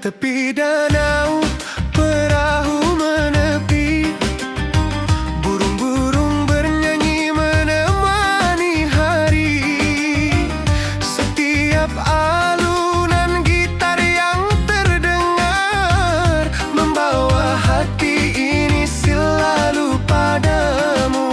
Tepi danau perahu menepi, burung-burung bernyanyi menemani hari. Setiap alunan gitar yang terdengar membawa hati ini selalu padamu.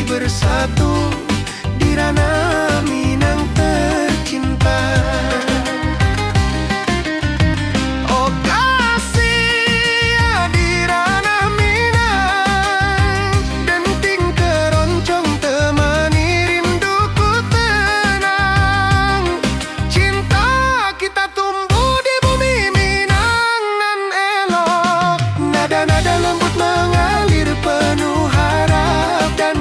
Bersatu di ranah Minang tercinta. Oh kasih di ranah Minang, denting keroncong temani rinduku tenang. Cinta kita tumbuh di bumi Minang nan elok. Nada-nada lembut mengalir penuh harap dan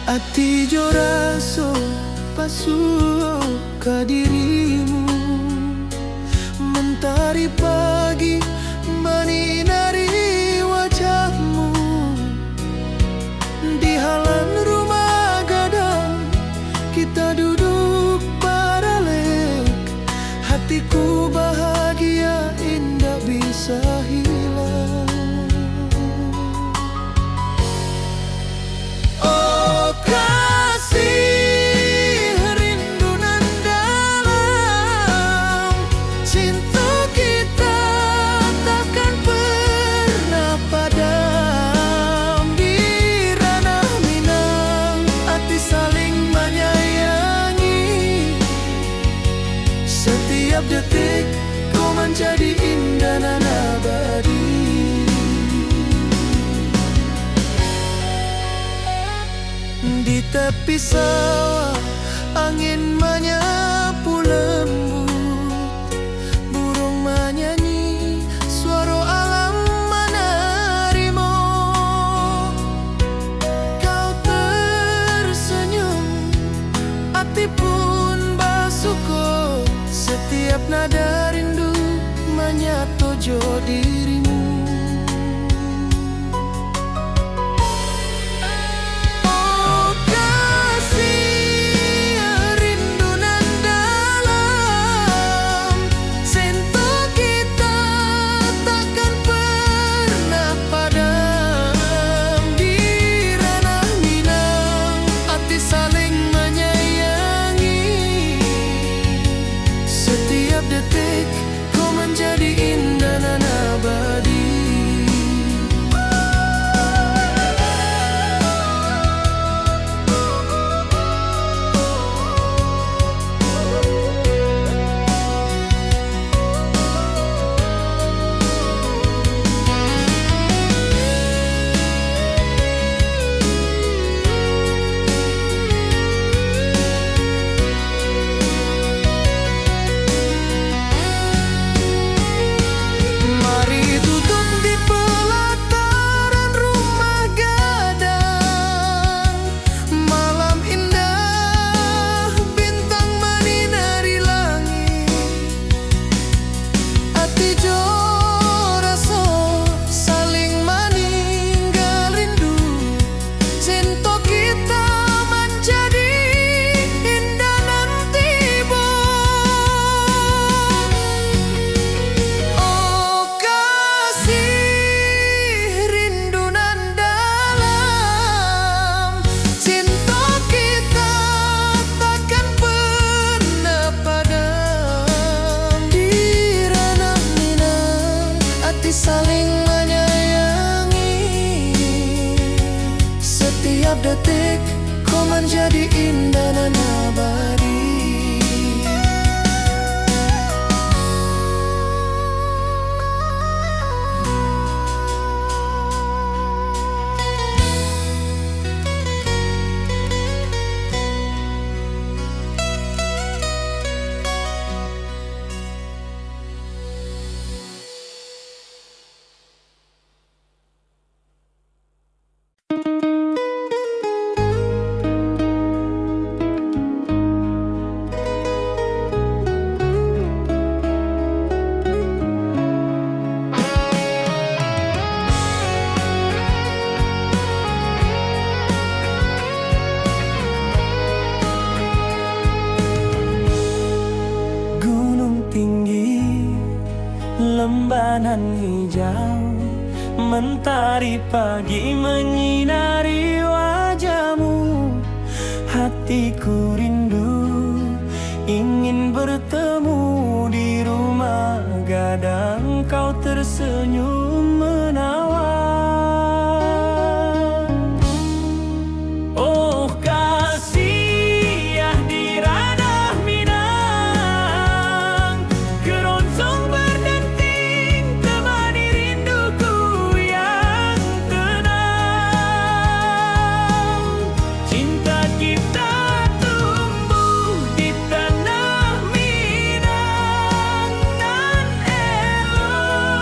ati jo raso pasuo ka dirimu, mentari pagi menyinari wajahmu. Di halaman rumah gadang kita duduk paralel, hatiku bahagia indah bisa hilang. Rindu nan dalam, cinta kita tepi sawah, angin menyapu lembut, burung menyanyi, suara alam menerimu. Kau tersenyum, hati pun bersyukur, setiap nada rindu menyatu jo dirimu. Saling menyayangi, setiap detik kau menjadi indah dan abadi. Lembanan hijau, mentari pagi menyinari wajahmu. Hatiku rindu, ingin bertemu di rumah gadang. Kau tersenyum menawan. Oh kasih ya di ranah Minang, keroncong berdenting temani rinduku yang tenang. Cinta kita tumbuh di tanah Minang nan elok.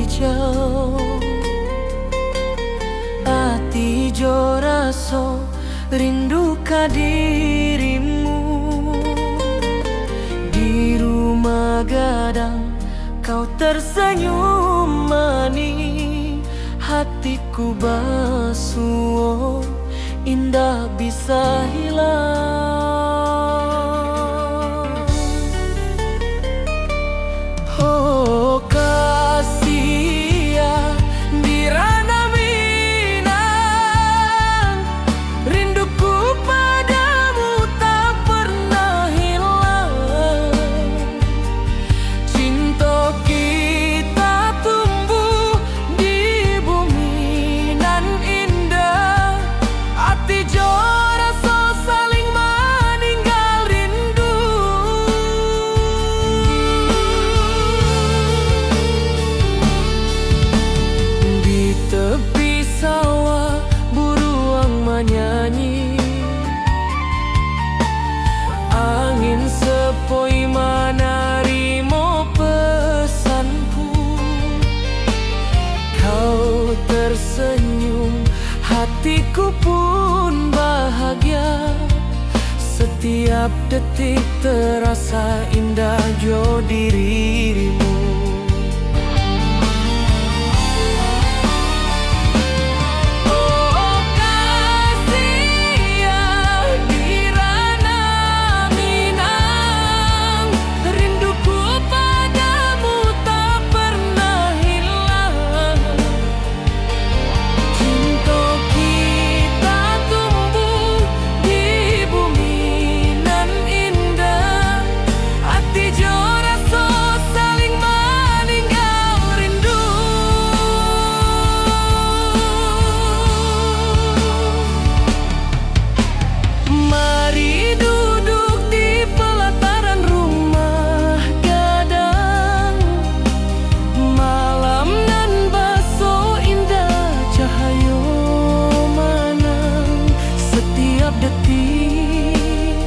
hijau. Ati jo raso rindu ka dirimu. Di rumah gadang kau tersenyum manis. Hatiku basuh, indah bisa hilang. Oh kasih ya di ranah Minang, rinduku padamu tak pernah hilang. Cinta kita tumbuh di bumi nan indah. Hati jo rasa saling meninggal rindu. Di tepi sawah buruang menyanyi. Angin sepoi menarimo pesanku. Kau tersenyum, hatiku pun bahagia. Setiap detik terasa indah jo dirimu. Oh kasih ya di ranah Minang, rinduku padamu tak pernah hilang. Cinta kita tumbuh di bumi nan indah. Hati jo rasa saling meninggal rindu. Mari duduk di pelataran rumah gadang. Malam nan baso indah cahayo manang. Setiap detik,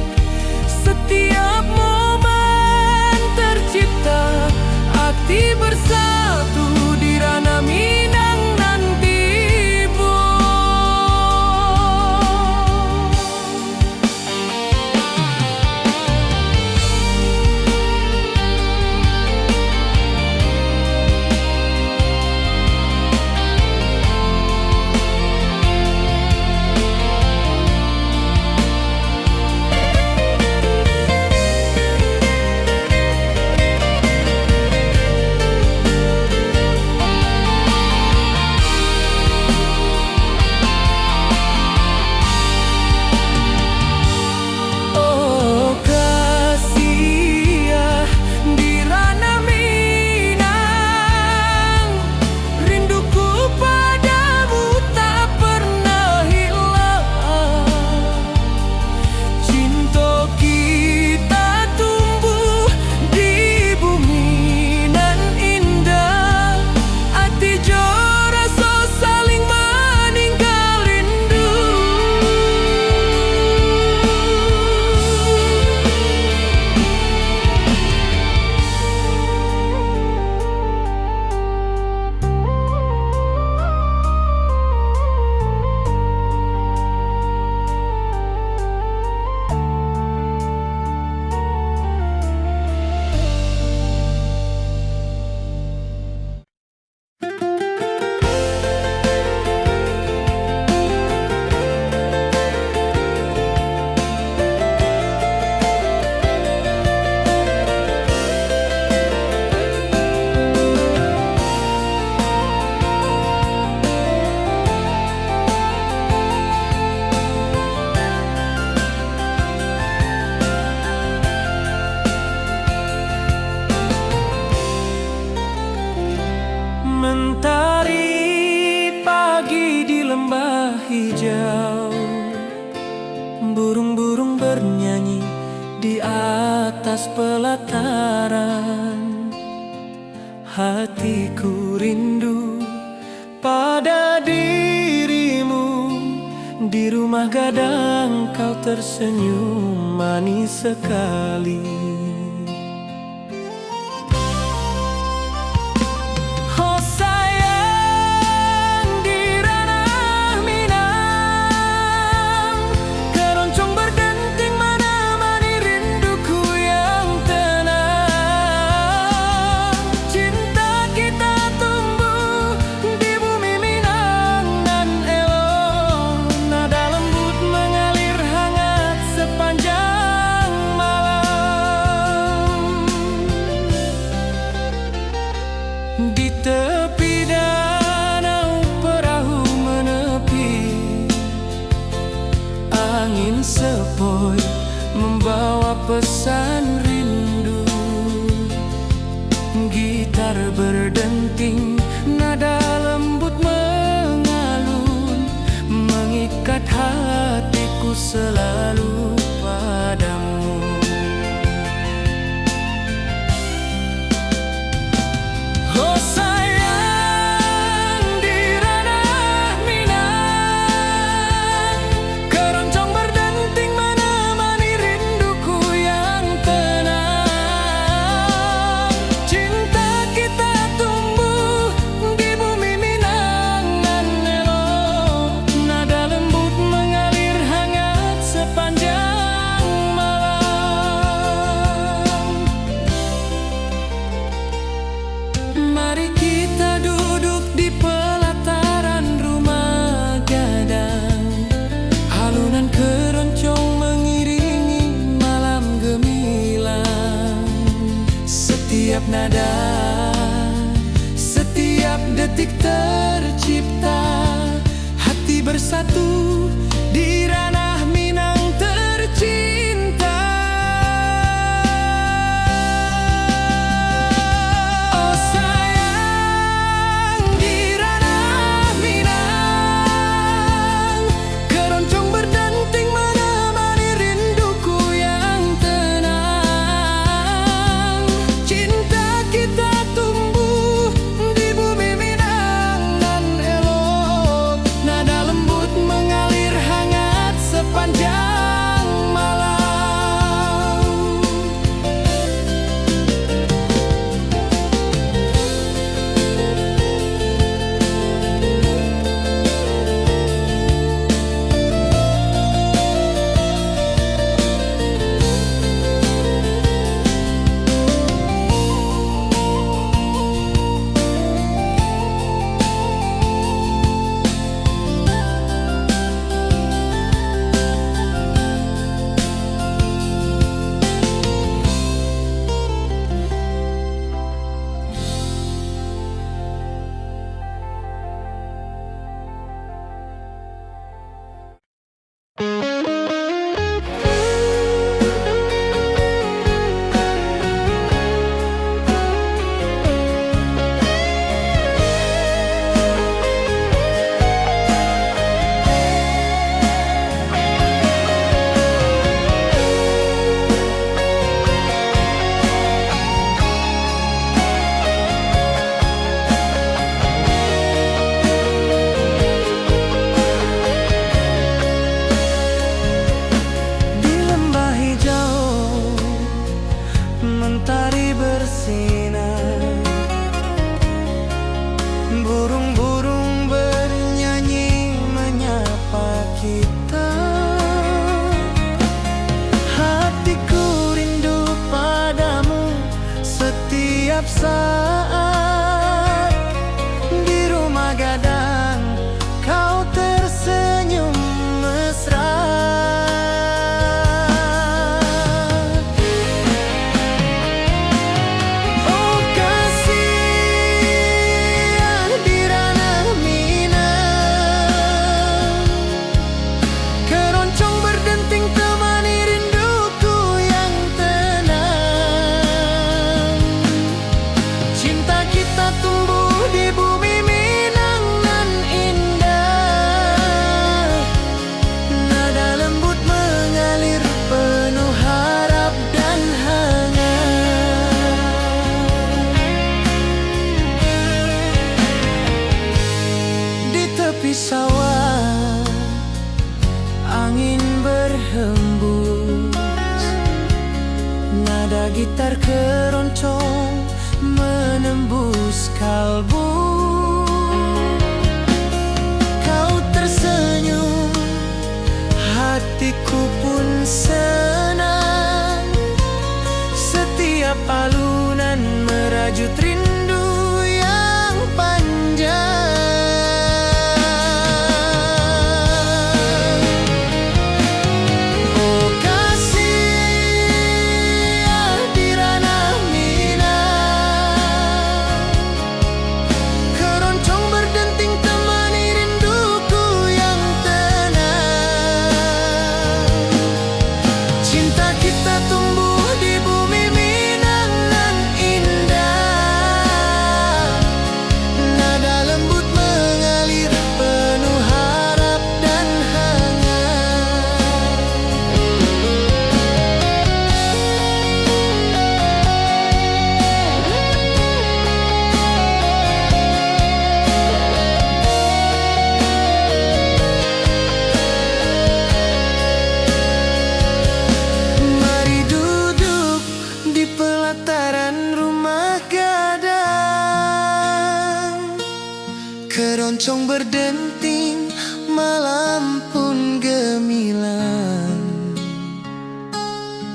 setiap momen tercipta. Hati bersatu di ranah Minang nanti bu. Oh kasih ya di ranah Minang, rinduku padamu tak pernah hilang. Cinta kita tumbuh di bumi nan indah. Hati jo rasa saling meninggal rindu. Mentari pagi di lembah hijau, burung-burung bernyanyi di atas pelataran. Hatiku rindu pada dirimu. Di rumah gadang kau tersenyum manis sekali. Oh pesan rindu. Gitar berdenting, nada lembut mengalun, mengikat hatiku selalu padamu. Oh sayang, di ranah Minang, keroncong berdenting menemani rinduku yang tenang. Cinta kita tumbuh di bumi Minang nan elok, nada lembut mengalir hangat sepanjang malam. Mari kita duduk di pelataran rumah gadang, alunan keroncong mengiringi malam gemilang. Setiap nada, setiap detik tercipta, hati bersatu di ranah Minang tercinta. Oh sayang, di ranah Minang, keroncong berdenting menemani rinduku yang tenang. Cinta kita tumbuh di bumi Minang nan elok, nada lembut mengalir hangat sepanjang malam. Di lembah hijau mentari bersinar, burung-burung bernyanyi menyapa kita. Hatiku rindu padamu setiap saat. Di rumah gadang kau tersenyum mesra. Oh kasih, di ranah Minang, keroncong berdenting temani rinduku yang tenang. Cinta kita tumbuh di bumi Minang nan indah, nada lembut mengalir penuh harap dan hangat. Di tepi sawah angin berhembus, nada gitar keroncong menembus kalbu. Kau tersenyum, hatiku pun senang. Setiap alunan merajut rindu yang panjang. Oh kasih, di ranah Minang,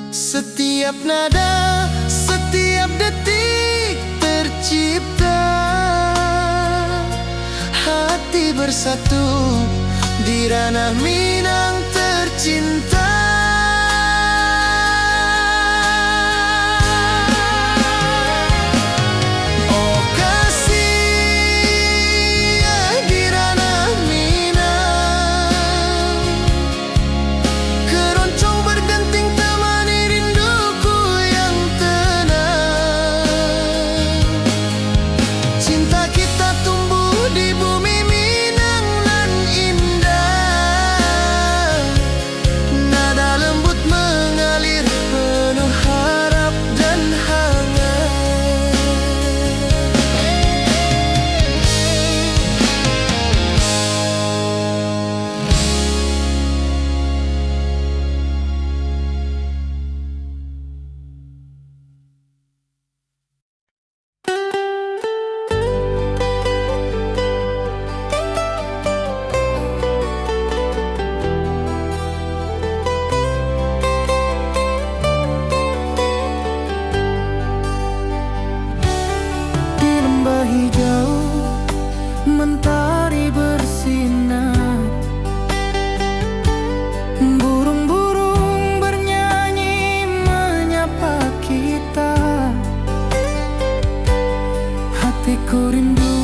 Setiap nada, setiap detik tercipta. Hati bersatu di ranah Minang tercinta. Oh kasih di ranah Minang, keroncong berdenting temani rinduku yang tenang. Cinta kita tumbuh di bumi Minang nan indah. Nada lembut mengalir penuh harap dan hangat. Di lembah hijau mentari bersinar, burung-burung bernyanyi menyapa kita. Hatiku rindu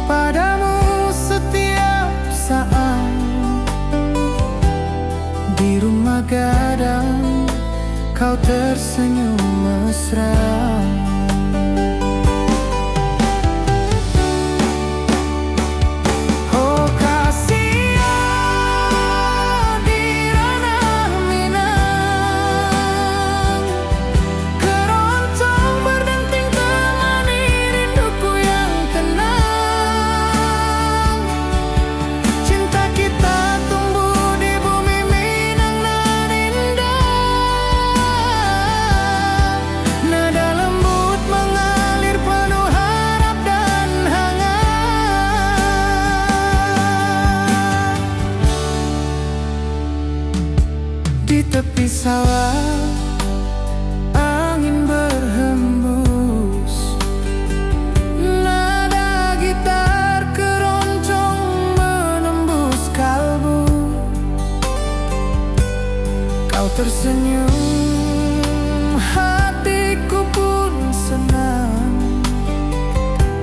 padamu setiap saat. Di rumah gadang kau tersenyum mesra. Oh kasih di ranah Minang, keroncong berdenting temani rinduku yang tenang. Cinta kita tumbuh di bumi Minang nan indah. Nada lembut mengalir penuh harap dan hangat. Di tepi sawah angin berhembus, nada gitar keroncong menembus kalbu. Kau tersenyum, hatiku pun senang.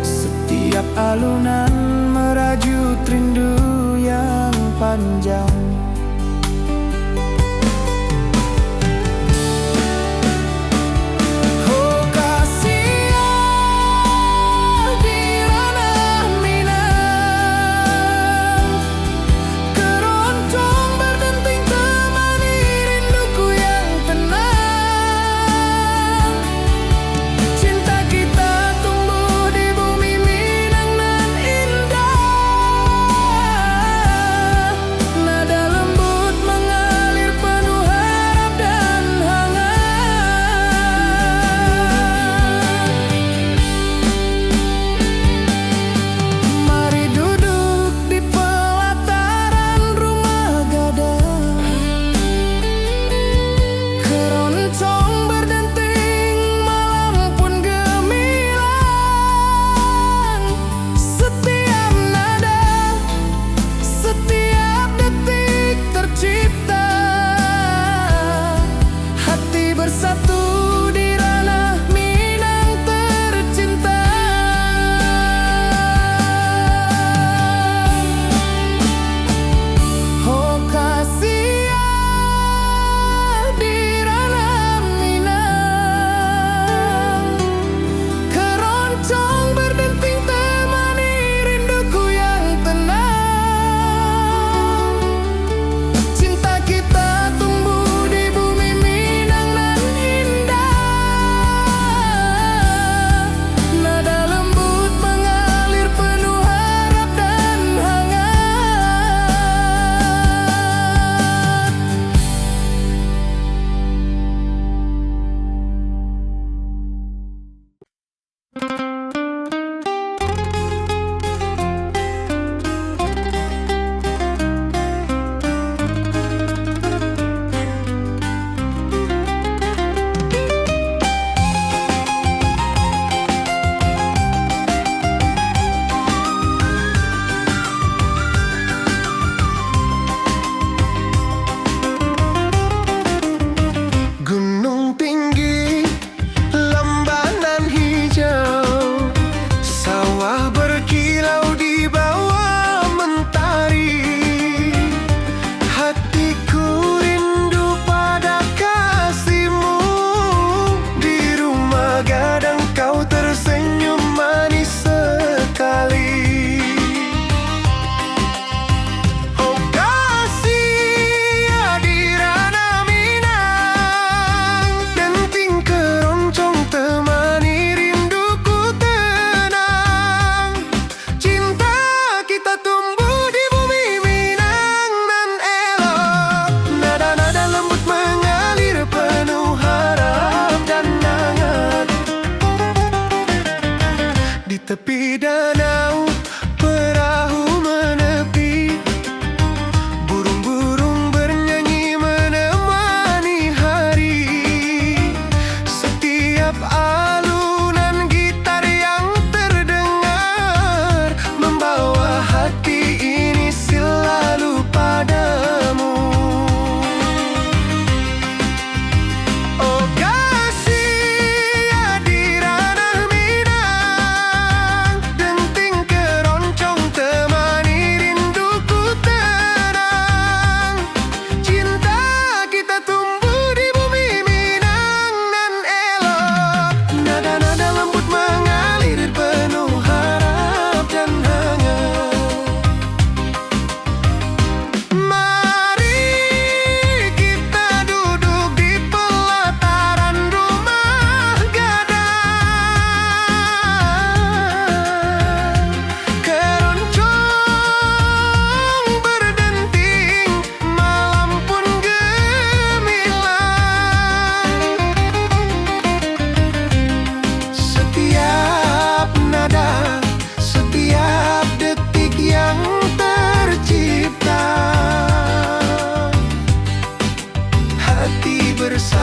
Setiap alunan merajut rindu yang panjang. Oh kasih di ranah Minang, keroncong berdenting temani rinduku yang tenang. Cinta kita tumbuh di bumi Minang nan indah. Nada lembut mengalir penuh harap dan hangat. Mari duduk di pelataran rumah gadang, keroncong berdenting malam pun gemilang. Setiap nada, setiap detik tercipta. Hati bersatu di ranah Minang tercinta. Oh kasih di ranah Minang, keroncong berdenting temani rinduku yang tenang. Cinta kita tumbuh di bumi Minang nan indah.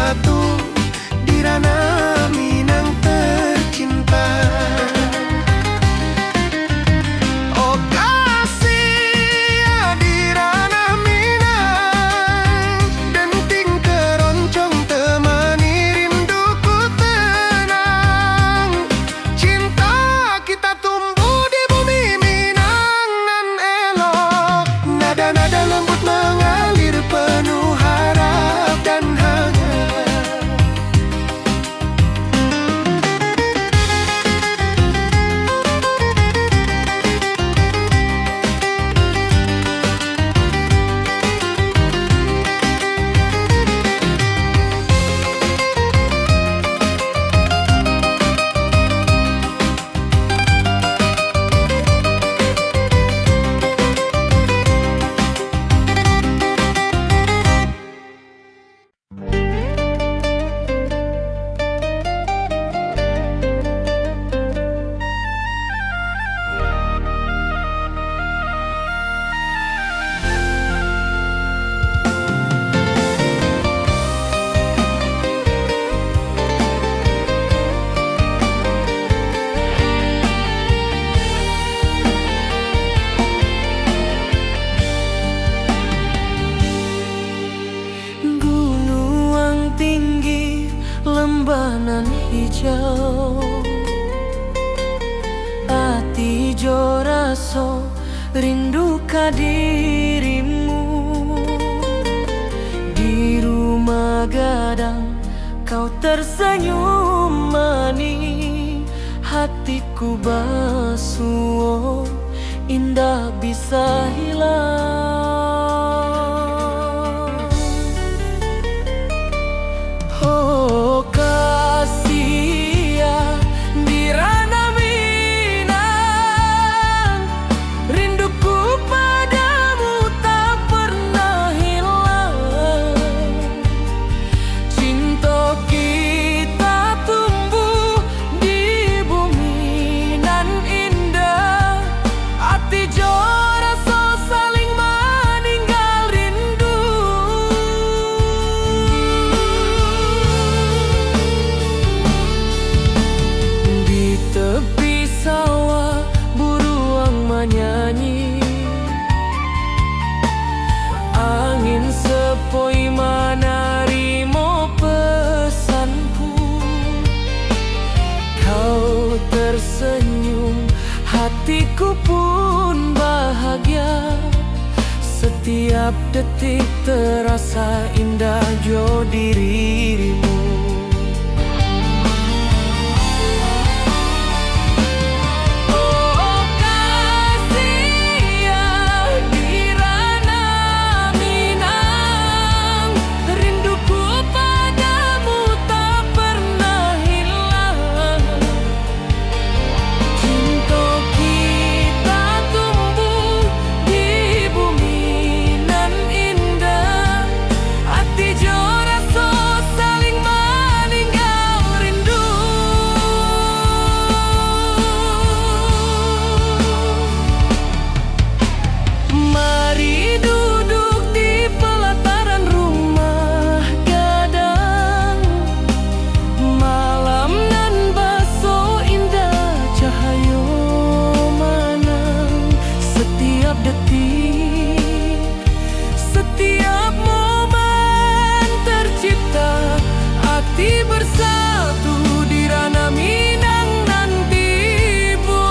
bersatu di ranah Minang tercinta. Oh kasih di ranah Minang, denting keroncong temani rinduku tenang. Cinta kita tumbuh di bumi Minang nan elok, nada-nada lembut mengalir penuh harap dan hangat. Gunung tinggi, lembanan hijau, ati jo raso rindu ka dirimu. Di rumah gadang kau tersenyum manis, hatiku basuh indah bisa hilang. Oh kasih di ranah Minang, rinduku padamu tak pernah hilang. Cinta kita tumbuh di bumi nan indah, hati jo rasa saling meninggal rindu. Di tepi sawah buruang menyanyi, angin sepoi menarimo pesanku. Kau tersenyum, hatiku pun bahagia. Setiap detik terasa indah jo dirimu. Oh kasih di ranah Minang, rinduku padamu tak pernah hilang. Cinta kita tumbuh di bumi nan indah, hati jo rasa saling meninggal rindu. Mari duduk di pelataran rumah gadang, malam nan baso indah cahaya manang. Setiap detik, setiap momen tercipta, hati bersatu di ranah Minang nan tiba.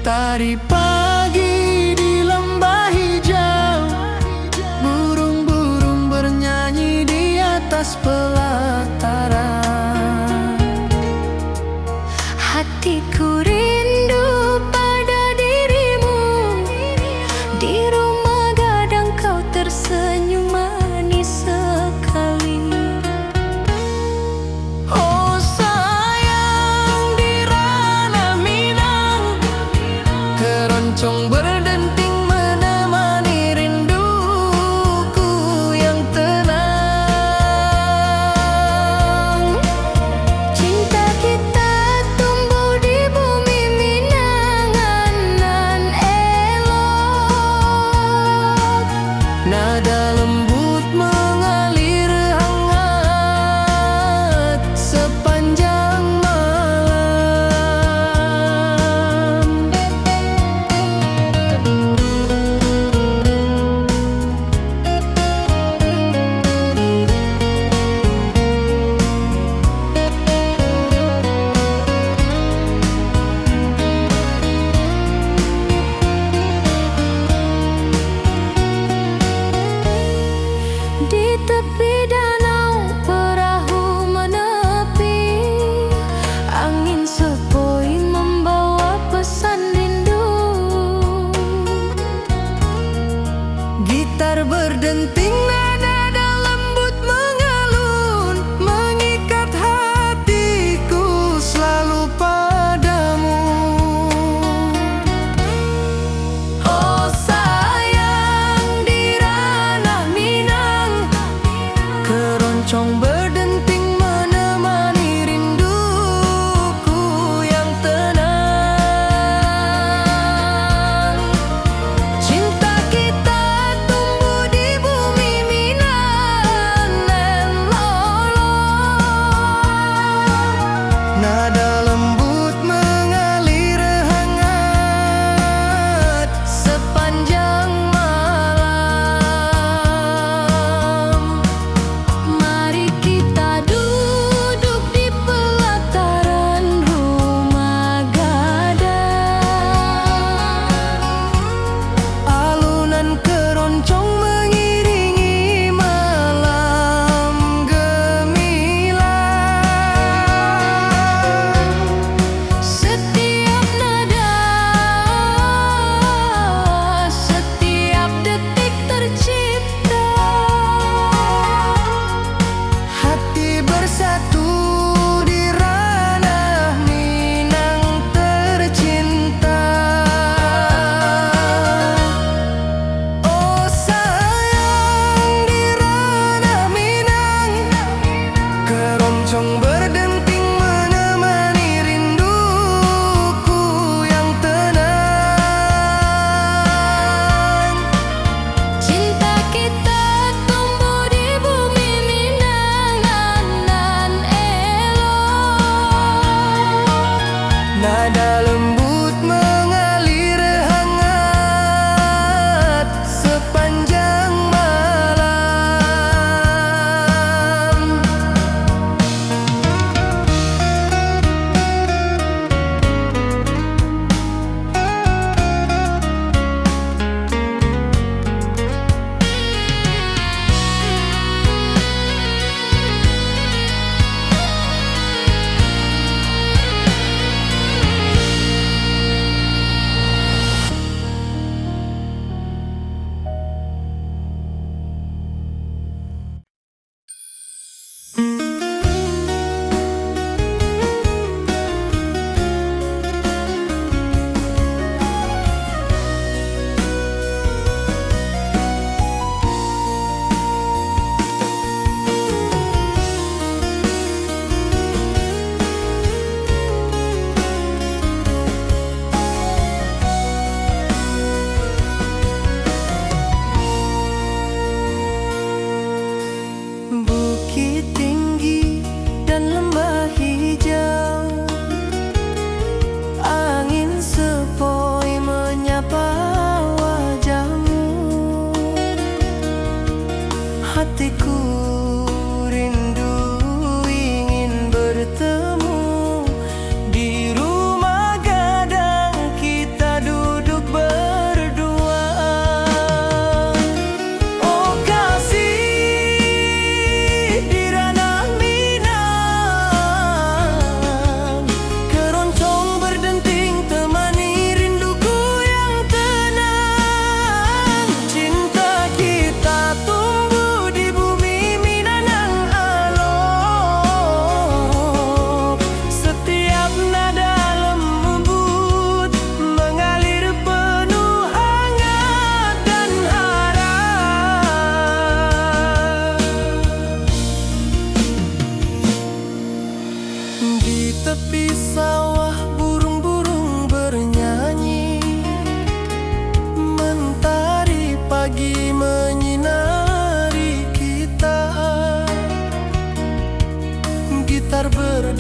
Tari pagi di lembah hijau, burung-burung bernyanyi di atas pelataran. Hatiku rindu pada dirimu, di rumah gadang kau tersenyum manis sekali. Oh sayang, di ranah Minang, keroncong berdenting menemani rinduku yang tenang. Cinta kita tumbuh di bumi Minangan nan elok. Nada lembut mengalir hangat sepanjang malam. Di tepi danau perahu menepi, angin sepoi membawa pesan rindu. Gitar berdenting, nada lembut mengalun, mengikat hatiku selalu padamu. Oh sayang, di ranah Minang, keroncong berdenting menemani rinduku yang tenang. Cinta kita tumbuh di bumi Minang nan lolong. Nada lembut mengalir hangat sepanjang malam. Mari kita duduk di pelataran rumah gadang. Alunan keroncong mengiringi malam gemilang. Setiap nada, setiap detik tercipta. Hati bersatu di ranah Minang tercinta. Oh sayang, di ranah Minang, keroncong berdenting menemani rinduku yang tenang. Cinta kita tumbuh di bumi Minangan nan elok. Nada lembut mengalir hangat sepanjang malam. Bukit tinggi dan lembah hijau, angin sepoi menyapa wajahmu. Hatiku rindu ingin bertemu di rumah gadang kita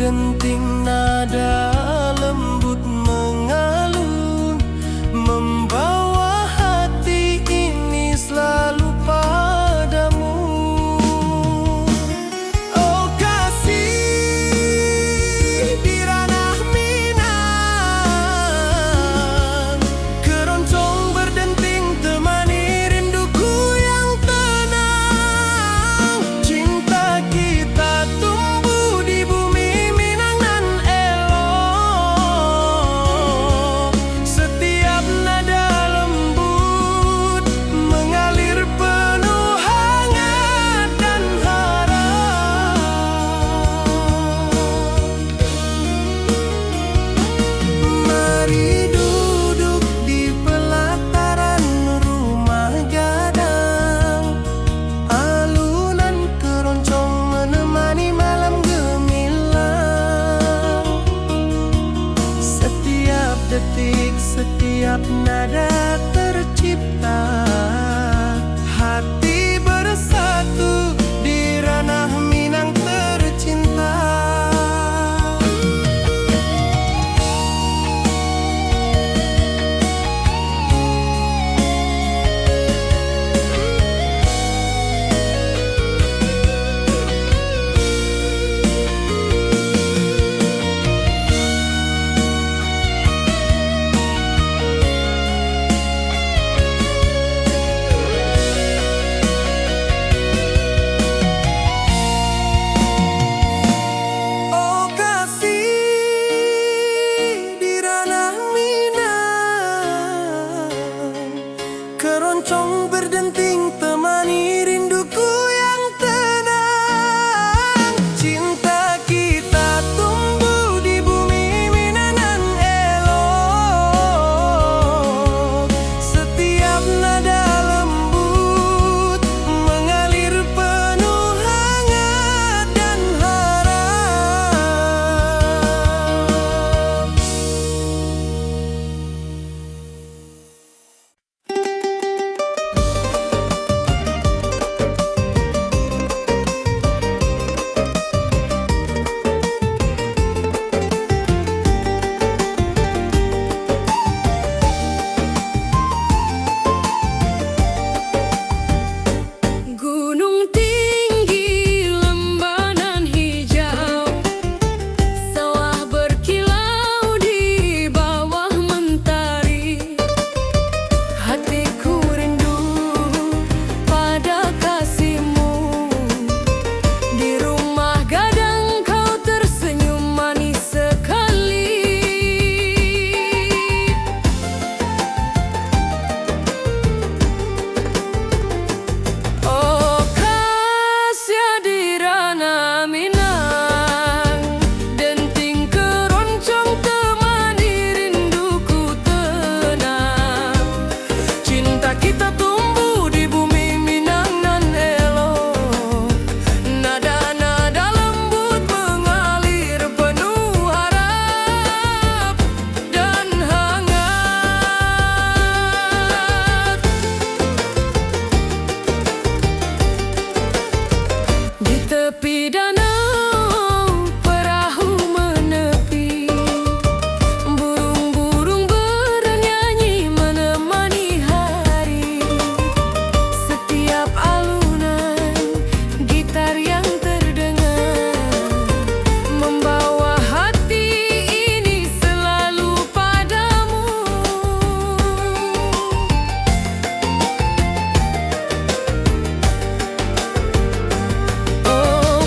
berdenting nada lembut mengalun, membawa hati ini selalu padamu. Oh kasih di ranah Minang, keroncong berdenting temani rinduku yang tenang. Cinta kita tumbuh di bumi Minang nan elok. Setiap nada lembut mengalir penuh hangat dan harap. Mari duduk di pelataran rumah gadang, alunan keroncong menemani malam gemilang. Setiap detik, setiap nada tercipta, hati bersatu di ranah Minang tercinta. Oh kasih di ranah Minang, keroncong berdenting temani rinduku yang tenang. Cinta kita tumbuh di bumi Minang nan elok. Setiap nada lembut mengalir penuh hangat dan harap. Gunung tinggi, lembah nan hijau, sawah berkilau di bawah mentari. Hatiku rindu pada kasihmu, di rumah gadang kau tersenyum manis sekali. Oh kasih di ranah Minang, denting keroncong temani rinduku tenang. Cinta kita tumbuh di bumi Minang nan elok. Nada-nada lembut mengalir penuh harap dan hangat. Di tepi danau perahu menepi, burung-burung bernyanyi menemani hari. Setiap alunan gitar yang terdengar membawa hati ini selalu padamu. Oh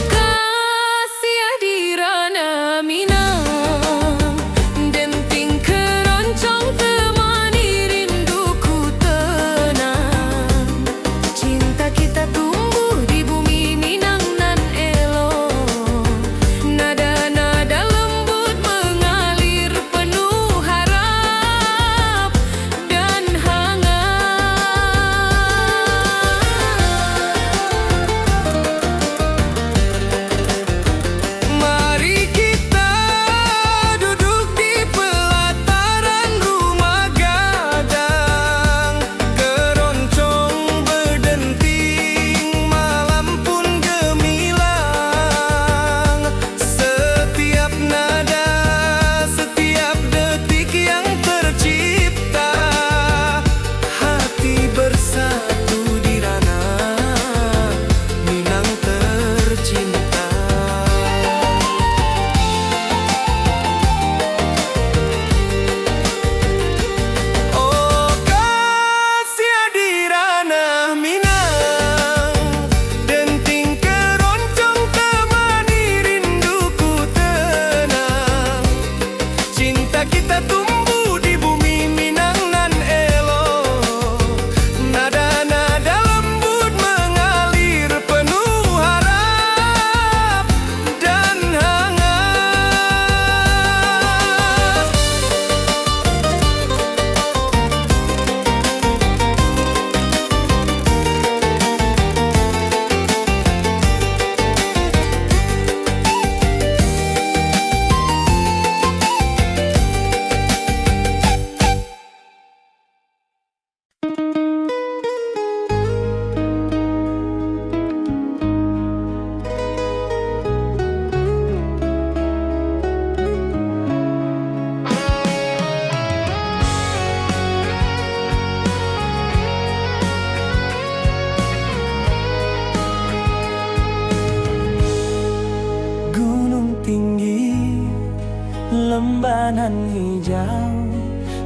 rembanan hijau,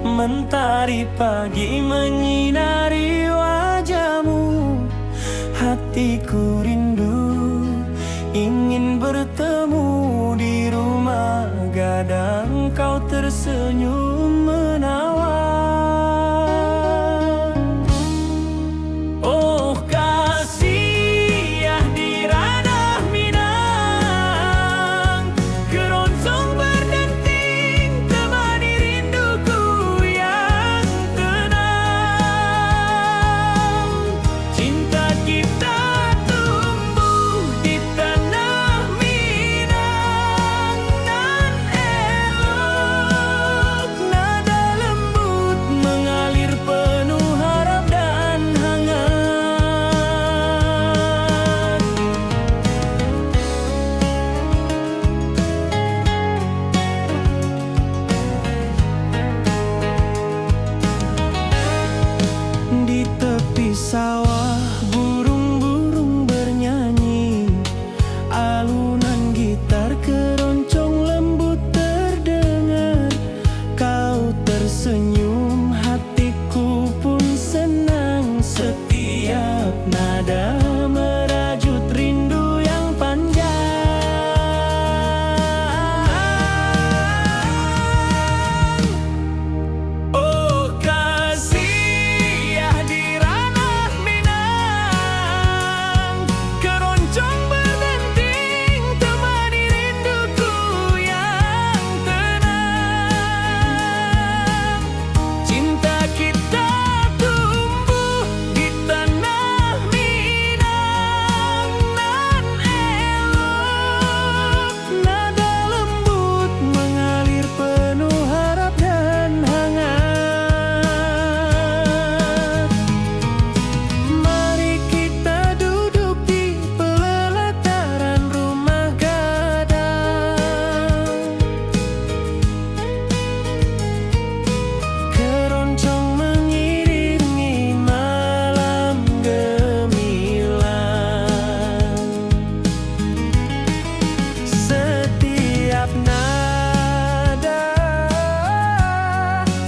mentari pagi menyinari wajahmu. Hatiku rindu ingin bertemu di rumah gadang, kau tersenyum menawan. Oh kasih ya di ranah Minang, keroncong berdenting temani rinduku yang tenang. Cinta kita tumbuh di tanah Minang, nan elok, nada lembut mengalir penuh harap dan hangat. Di tepi sawah burung-burung bernyanyi, alunan gitar keroncong lembut terdengar. Kau tersenyum, hatiku pun senang. Setiap nada merajut rindu yang panjang. Oh kasih ya di ranah Minang, keroncong berdenting temani rinduku yang tenang. Cinta kita tumbuh di tanah Minang, nan elok, nada lembut mengalir penuh harap dan hangat. Mari kita duduk di pelataran rumah gadang, keroncong mengiringi malam gemilang. Setiap nada,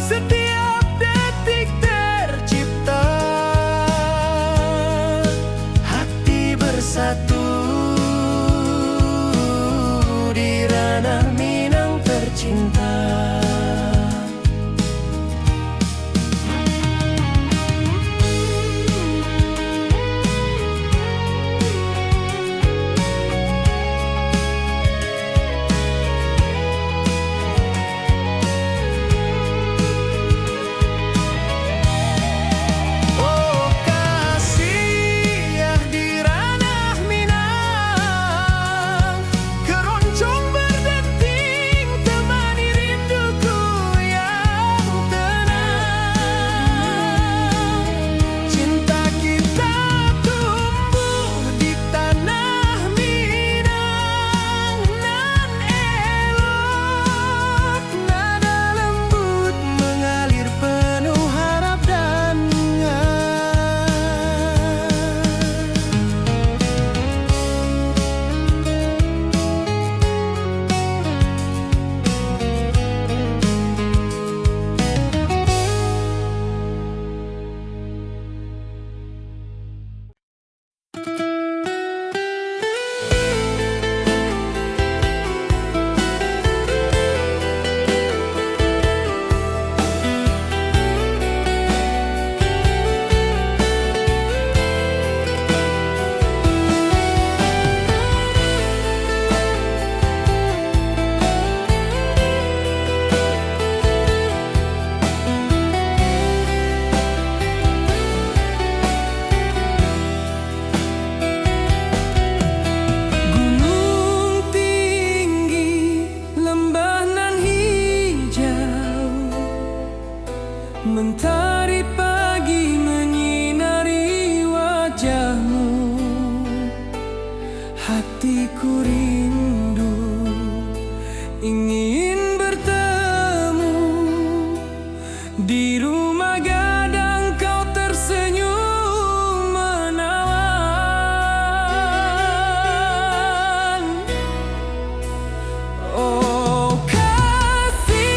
setiap detik tercipta, hati bersatu di ranah Minang tercinta. Oh kasih ya di ranah Minang, keroncong berdenting temani rinduku yang tenang. Cinta kita tumbuh di tanah Minang, nan elok, nada lembut mengalir penuh harap dan gunung tinggi, lembah nan hijau, mentari pagi menyinari wajahmu. Hatiku rindu ingin bertemu di rumah gadang, kau tersenyum menawan. Oh kasih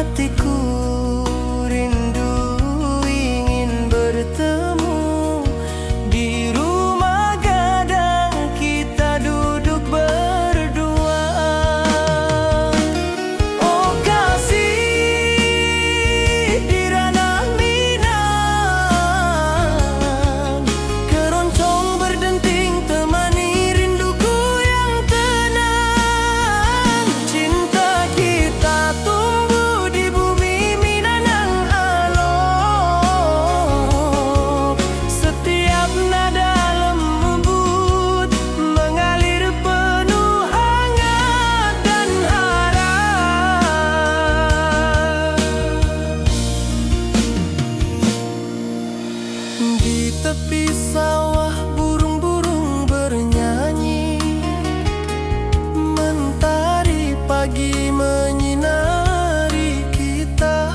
hatiku rindu ingin bertemu di rumah gadang kita duduk berdua. Oh kasih di ranah Minang, keroncong berdenting temani rinduku yang tenang. Cinta kita tumbuh di bumi Minang alok, setiap nada lembut mengalir penuh hangat dan harap. Di tepi sawah burung-burung bernyanyi, mentari pagi menyinari kita.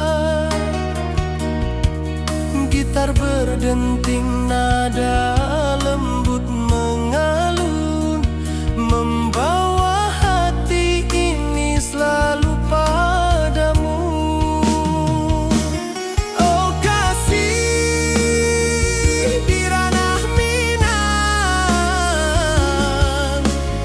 Gitar berdenting nada lembut mengalun, membawa hati ini selalu padamu. Oh kasih di ranah Minang,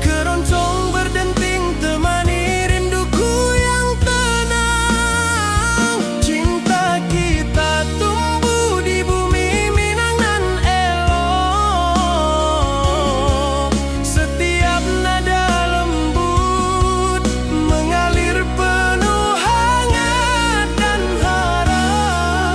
keroncong berdenting temani rinduku yang tenang. Cinta kita tumbuh di bumi Minang nan elok, setiap nada lembut mengalir penuh hangat dan harap.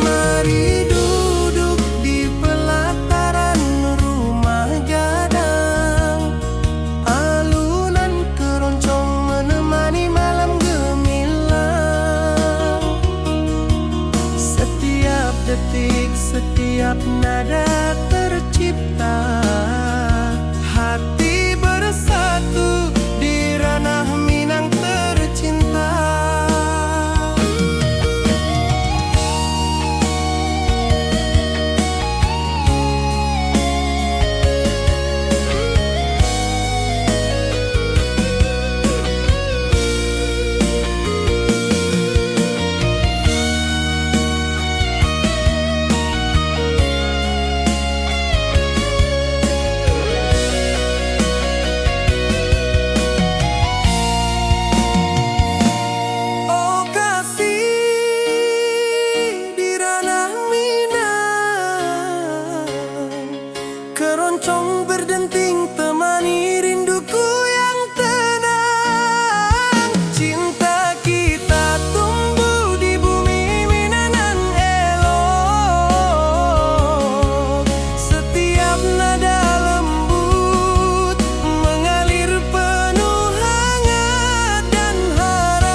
Mari duduk di pelataran rumah gadang, alunan keroncong menemani malam gemilang. Setiap detik, setiap nada tercipta, hati bersatu di ranah Minang tercinta. Oh kasih di ranah Minang, keroncong berdenting temani rinduku yang tenang. Cinta kita tumbuh di bumi Minang nan elok, setiap nada lembut mengalir penuh hangat dan harap.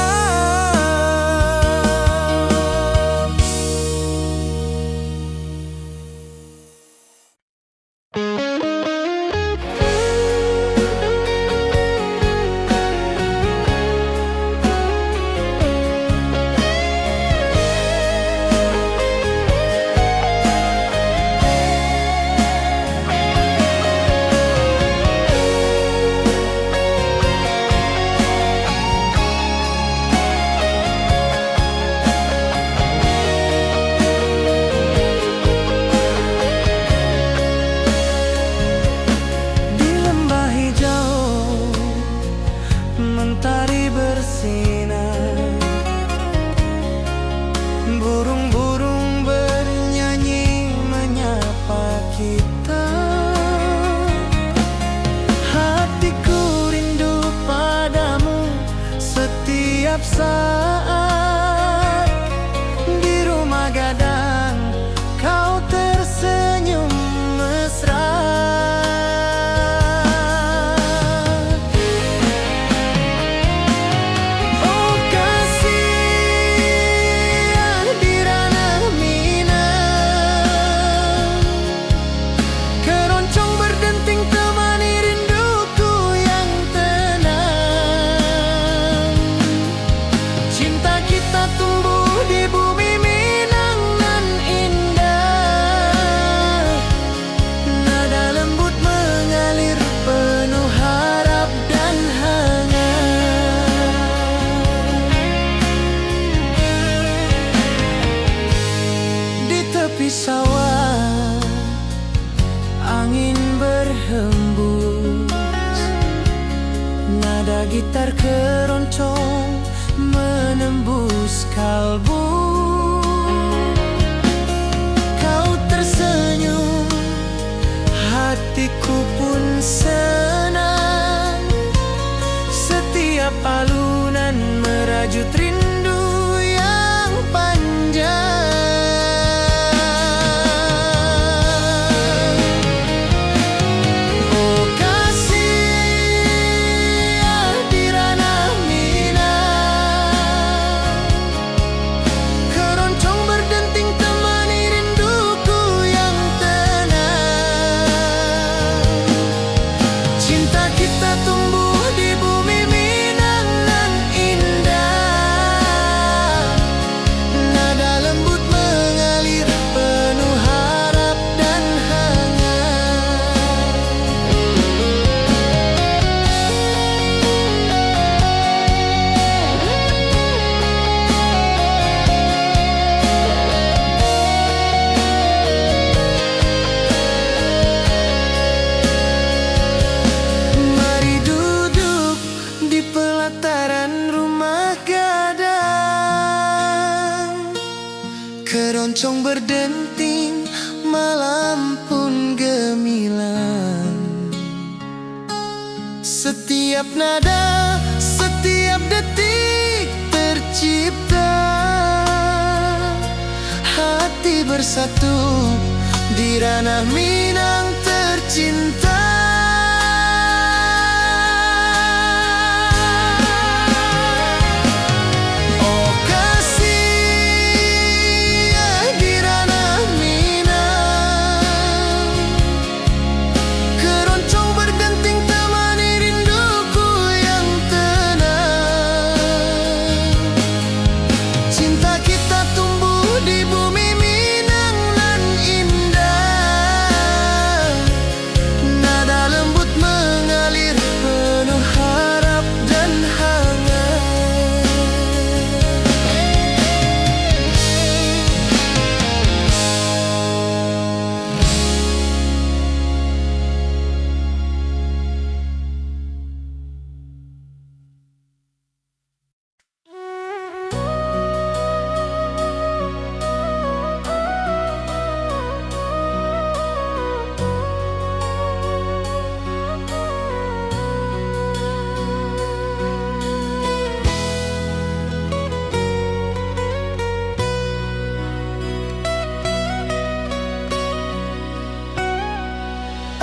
Di lembah hijau mentari bersinar, burung-burung bernyanyi menyapa kita. Hatiku rindu padamu setiap saat. Di rumah gadang kau tersenyum mesra. Oh kasih di ranah Minang, keroncong berdenting temani rinduku yang tenang. gitar keroncong menembus kalbu. Kau tersenyum, hatiku pun senang. Setiap alunan merajut rindu yang panjang. Oh kasih di ranah Minang, keroncong berdenting temani rinduku yang tenang. Cinta kita tumbuh di bumi Minang nan indah. Nada lembut mengalir penuh harap dan hangat. Mari duduk di pelataran rumah gadang. Keroncong berdenting, malam pun gemilang. Setiap nada, setiap detik tercipta. Hati bersatu di ranah Minang tercinta. Oh kasih di ranah Minang, keroncong berdenting temani rinduku yang tenang. Cinta kita tumbuh di bumi Minang nan indah. Nada lembut mengalir penuh harap dan hangat.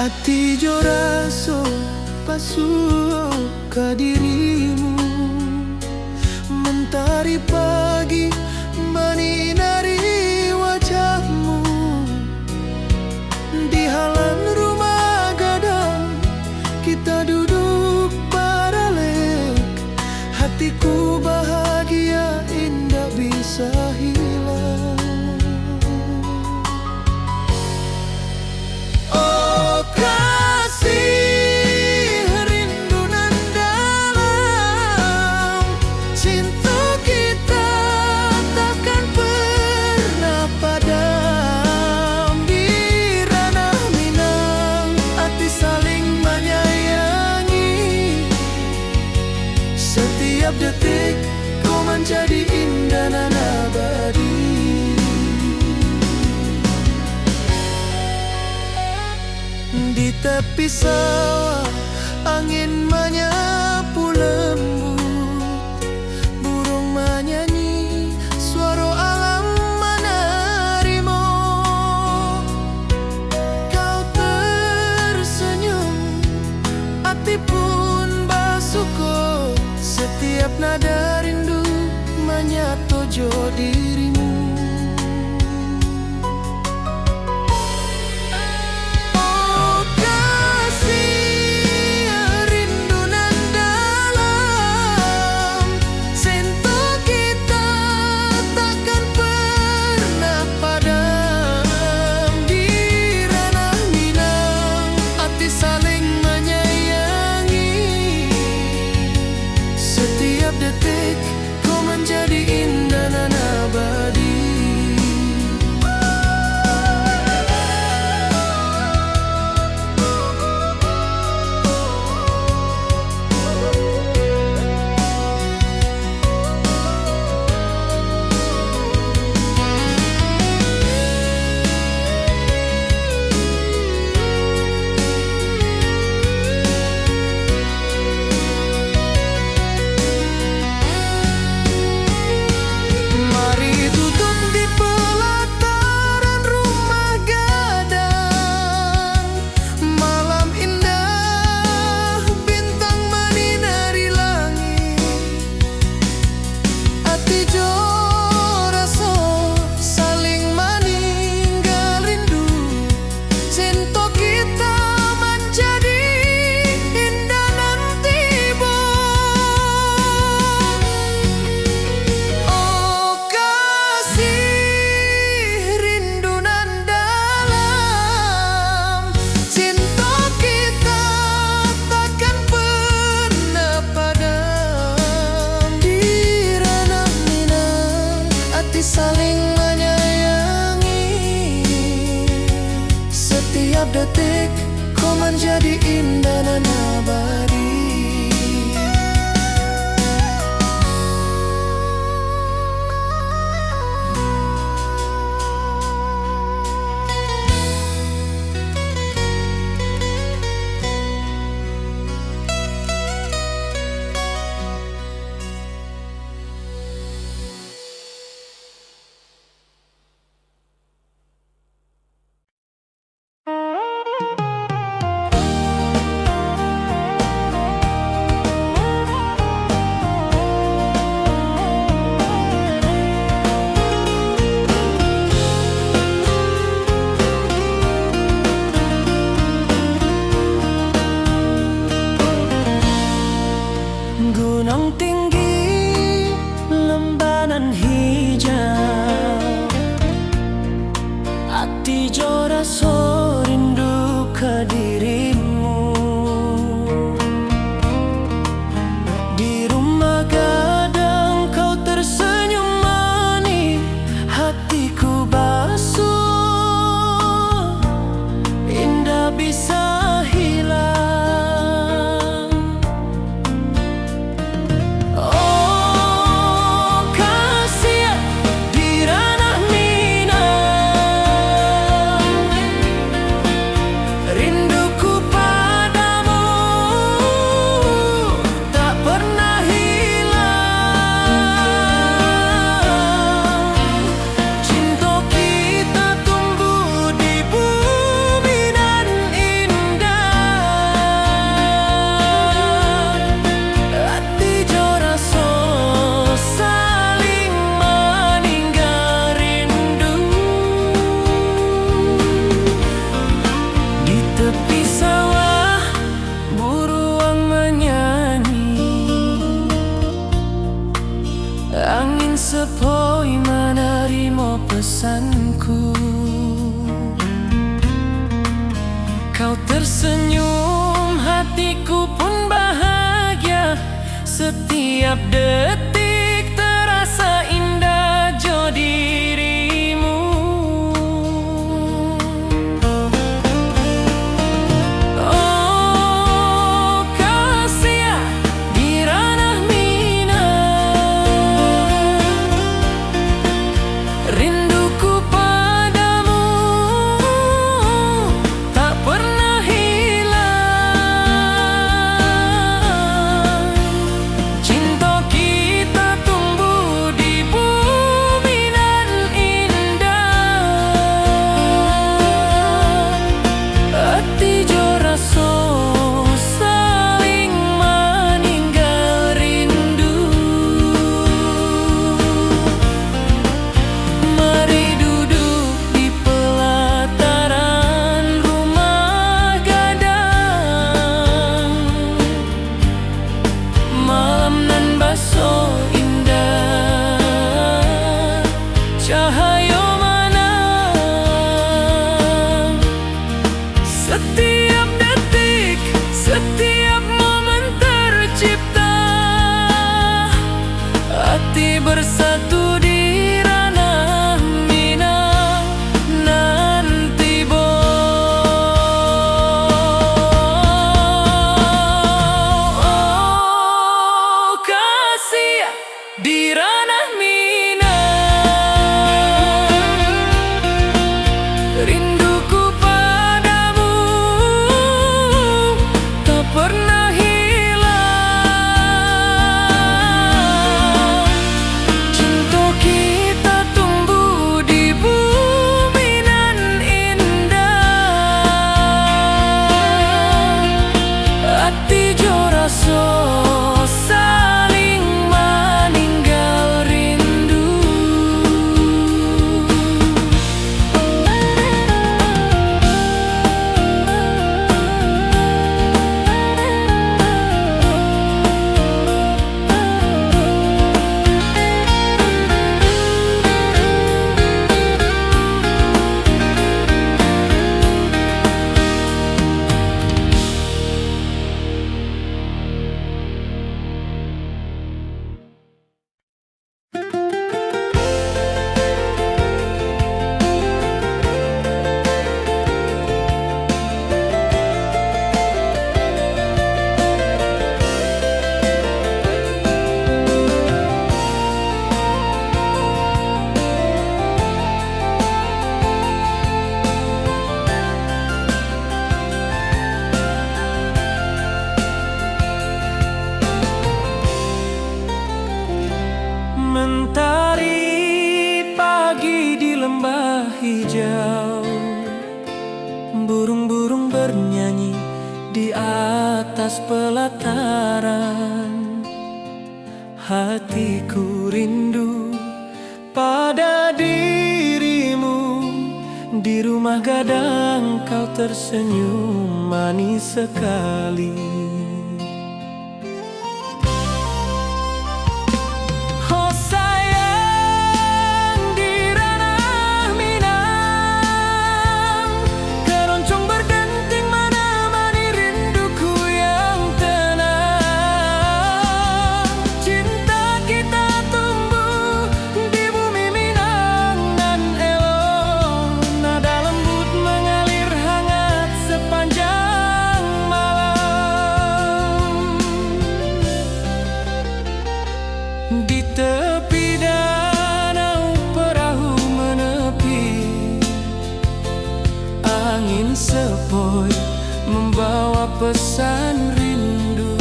Ati jo raso pasuo ka dirimu, mentari pagi menyinari wajahmu. Di halaman rumah gadang kita duduk baralek. Hatiku bahagia indah bisa hilang. Oh kasih rindu nan dalam, cinta kita takkan pernah padam. Di ranah Minang, hati saling menyayangi. Setiap detik kau menjadi indah nan abadi. Di tepi sawah angin menyapu lembut, burung menyanyi, suara alam menarimo. Kau tersenyum, hati pun bersyukur. Setiap nada rindu menyatu jo dirimu. Oh kasih rindu nan dalam, cinta kita takkan pernah padam. Di ranah Minang, hati saling menyayangi. Setiap detik kau menjadi indah nan abadi. detik kau menjadi indah dan abadi. Gunung tinggi, lembanan hijau, hati jora so rindu ke dirimu. Di rumah gadang kau tersenyum manis, hatiku basuh, indah bisa hilang. Angin sepoi menerima pesanku. Kau tersenyum, hatiku pun bahagia. Setiap detik terasa indah jo dirimu. Oh kasih di ranah rinduku padamu tak pernah hilang. Cinta kita tumbuh di bumi nan indah, hati jo rasa saling meninggal rindu. Mari duduk di pelataran rumah gadang, malam nan baso indah, cahaya mana setiap detik, setiap momen tercipta, hati bersatu di ranah Minang nanti bo. Oh kasih di ranah Minang, rinduku padamu tak pernah hilang. Cinta kita tumbuh di bumi nan indah, hati jo rasa saling meninggal rindu. atas pelataran. Hatiku rindu pada dirimu. Di rumah gadang kau tersenyum manis sekali. Oh sayang, di ranah Minang, keroncong berdenting menemani rinduku yang tenang. Cinta kita tumbuh di bumi Minang nan elok. Nada lembut mengalir hangat sepanjang malam. Di tepi danau perahu menepi, angin sepoi membawa pesan rindu.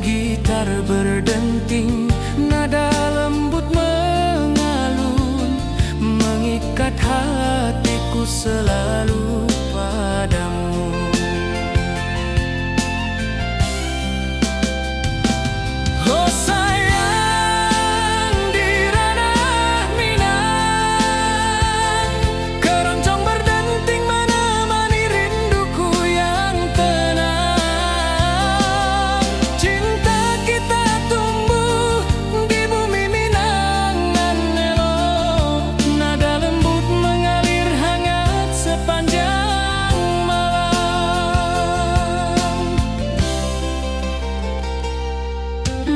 Gitar berdenting, nada lembut mengalun, mengikat hatiku selalu padamu. Oh sayang, di ranah Minang, keroncong berdenting menemani rinduku yang tenang. Cinta kita tumbuh di bumi Minang nan elok. Nada lembut mengalir hangat sepanjang malam.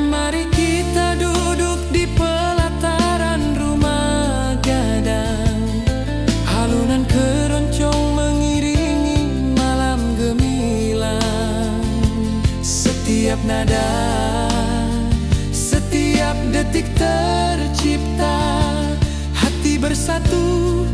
Mari kita duduk di pelataran rumah gadang. Alunan keroncong mengiringi malam gemilang. Setiap nada, setiap detik tercipta, hati bersatu